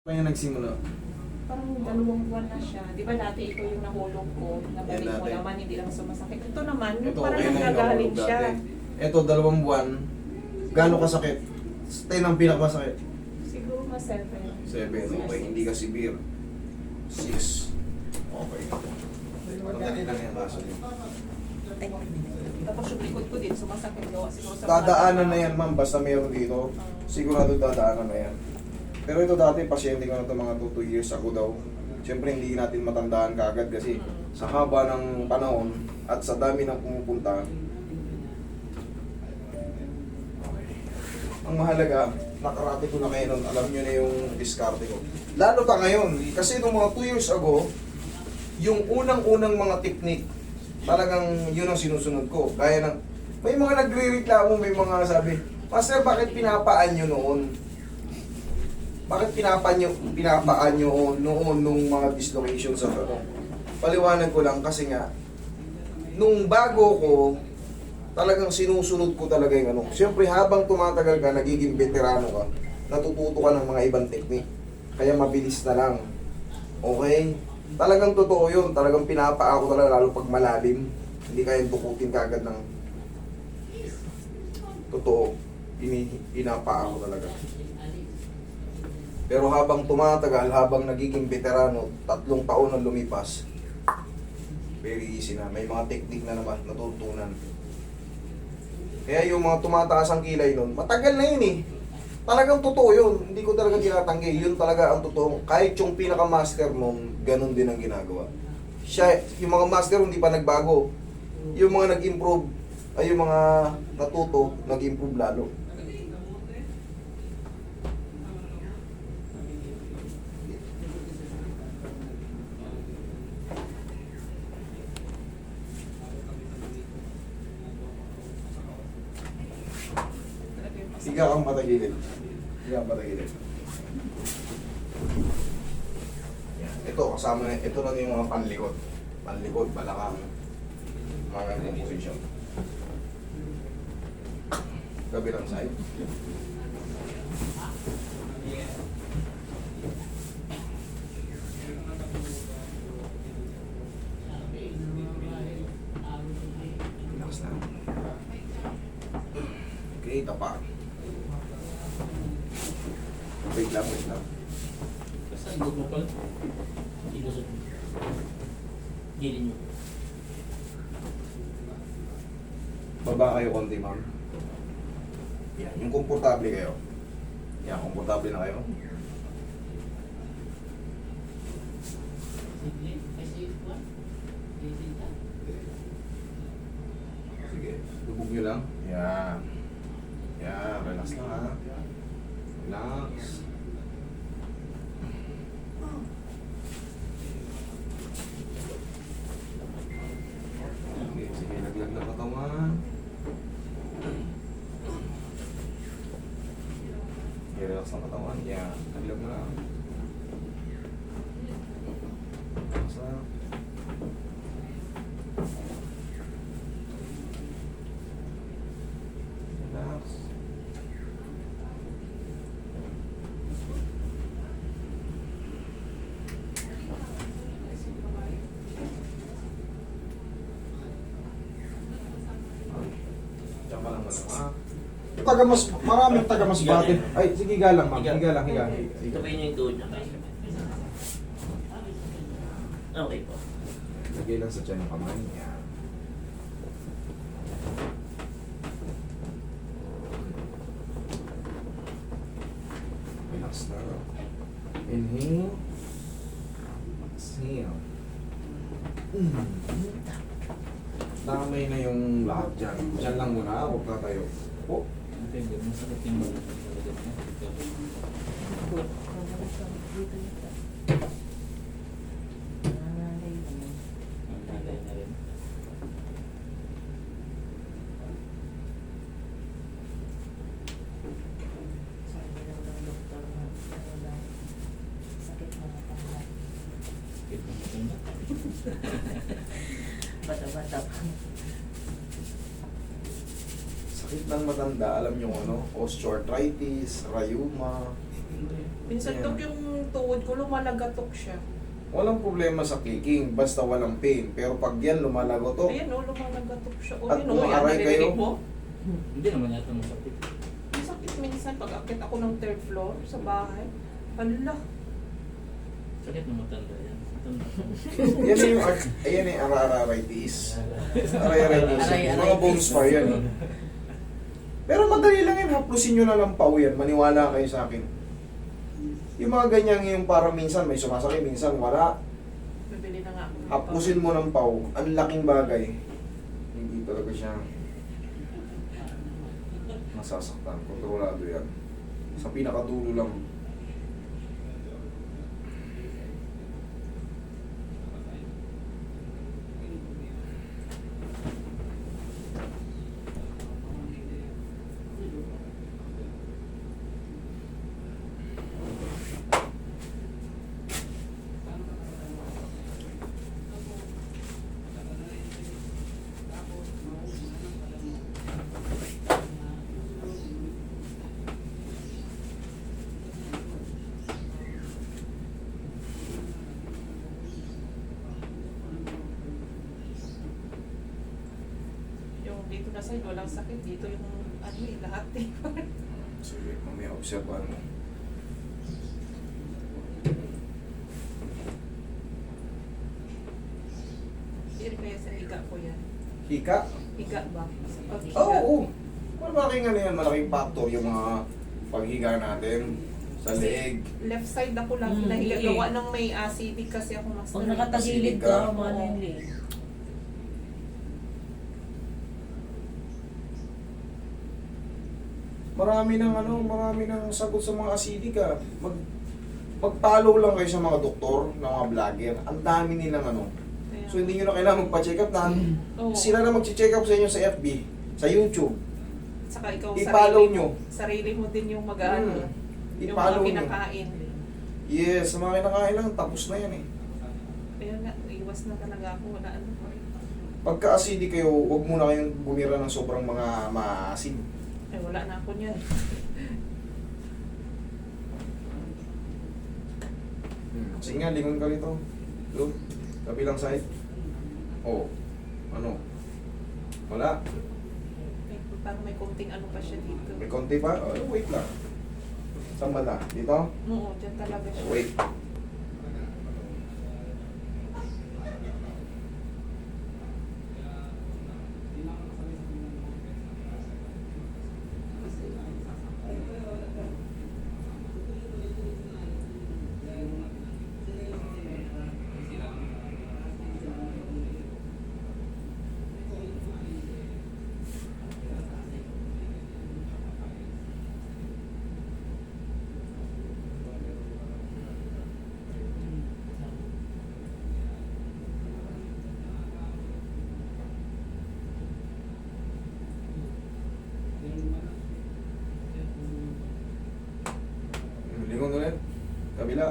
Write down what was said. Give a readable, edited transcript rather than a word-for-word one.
Kaya nagsimula. Parang 2 buwan na siya. Di ba dati ito yung nahulog ko, nabalik Yan mo dati. naman, hindi lang sumasakit. Ito naman, yung Ito, parang okay na yung nagagalit nahulog siya. dati. Ito, 2 buwan. Gaano kasakit? 10 ang pinakamasakit. Siguro mas 7. 7, okay. Hindi ka severe. 6. Okay. Madali lang yan, kaso yun. Tapos yung likod ko din, sumasakit daw. Siguro sa Dadaanan na yan, ma'am. Basta meron dito, sigurado dadaanan na yan. Pero ito dati, pasyente ko na ito mga 2 years ago daw. Siyempre, hindi natin matandaan kaagad kasi sa haba ng panahon at sa dami ng pumupunta, ang mahalaga, nakarate ko na kayo nun, alam nyo na yung diskarte ko. Lalo pa ngayon, kasi nung mga 2 years ago, yung unang-unang mga technique, talagang yun ang sinusunod ko. Gaya ng, may mga nagre-reklamo, may mga sabi, Master, bakit pinapaan nyo noon? Bakit pinapaan nyo noon nung mga dislocation sa ano? Paliwanag ko lang kasi nga, nung bago ko, talagang sinusunod ko talaga yung ano. Siyempre, habang tumatagal ka, nagiging veterano ka, natututo ka ng mga ibang technique. Kaya mabilis na lang. Okay? Talagang totoo yun. Talagang pinapaa ko talaga, lalo pag malalim. Hindi kayang dukutin kagad ng totoo. Pinapaa ko talaga. Pero habang tumatagal, habang nagiging veterano, 3 taon na lumipas, very easy na. May mga technique na naman natutunan. Kaya yung mga tumataas ang kilay nun, matagal na yun eh. Talagang totoo yun. Hindi ko talaga tinatanggi. Yun talaga ang totoo. Kahit yung pinaka-master mo, ganun din ang ginagawa. Siya, yung mga master hindi pa nagbago. Yung mga nag-improve, ay yung mga natuto, nag-improve lalo. Higa kang patagilid. Higa kang patagilid. Yan. Ito, kasama na, ito na yung mga panlikod. Panlikod, balakang. Mga ganitong position. Kabilang side. Relax lang. Okay, tapak. Wait lang, wait lang. Basta ikot mo pala. Ilusot mo. Gilin nyo. Baba kayo konti, ma'am. Yan, yung komportable kayo. Yan, komportable na kayo. Sige, lubog nyo lang. Yan. Yan, relax lang ha. Relax. Okay, sige, laglag na katawan. Okay, relax ang katawan. Yan, laglag na lang. Relax lang. Relax. Diyan ka lang muna, ha? Tagamas, maraming tagamas bate. Ay, sige, higa lang, ma'am. Higa lang, higa. Ito kayo niyo yung tuhod niya. Okay po. Lagay lang sa tiyan ng kamay. Yan. Relax na. Inhale. Exhale. Damay na yung lahat dyan. Dyan lang muna. Huwag na tayo. Oh. Depende. Masakit yung mga Nanay na rin. Sakit mo matanda. Bata-bata pa. Sakit ng matanda, alam nyo ano, osteoarthritis, rheuma, Minsan Ayan. dok yung tuhod ko, lumalagatok siya. Walang problema sa kicking, basta walang pain. Pero pag yan lumalagotok, Ayan o, lumalagatok siya. O, At yun o, yan, umaaray kayo? narinig mo? Hindi naman yata masakit. Ang sakit minsan pag akit ako ng third floor sa bahay. Hala. Sakit na matanda yan. Matanda. yan yung, ayan yung arthritis. Arthritis. Mga bones pa yan. eh. Pero madali lang yan, haplusin nyo na lang pao yan. Maniwala kayo sa akin. Yung mga ganyan yung para minsan may sumasakit, minsan wala. Bibili na nga ako. ng Haplusin mo ng pao, ang laking bagay. Hindi talaga siya masasaktan. Kontrolado yan. Sa pinakadulo lang. Yung dito na side, walang sakit. Dito yung ano eh, lahat eh. Sige, mamaya obserbahan mo. Hindi kaya sa higa ko yan. Hika? Higa ba? Sa paghiga. Oo, oo. Malaking ano yan, malaking factor yung mga paghiga natin sa leeg. Left side ako lagi nahiga. eh. Gawa ng may acidic kasi ako mas Pag nakatagilid ka, manili. Marami ng sagot sa mga acidic ah. Magpalo lang kayo sa mga doktor, ng mga vlogger. Ang dami nilang ano. Kaya- So hindi nyo na kailangan magpa-check up na. Oo. Sila na mag-check up sa inyo sa FB, sa YouTube. Saka ikaw I-follow sarili nyo. mo. Sarili mo din yung mag-ano. Yung I-follow mga nyo. kinakain. Yes, sa mga kinakain lang, tapos na yan eh. Kaya nga, iwas na talaga ako. Wala ano. Pagka acidic kayo, huwag muna kayong bumira ng sobrang mga maasin. Ay, wala na ako niyan. Sige nga, lingon ka rito. Doon, kabilang side. Oh, ano? Wala. Parang may konting ano pa siya dito. May konti pa? Oh, wait lang. Saan ba na? Dito? Oo, dyan talaga siya. Wait. Lingon ulit. Kabila.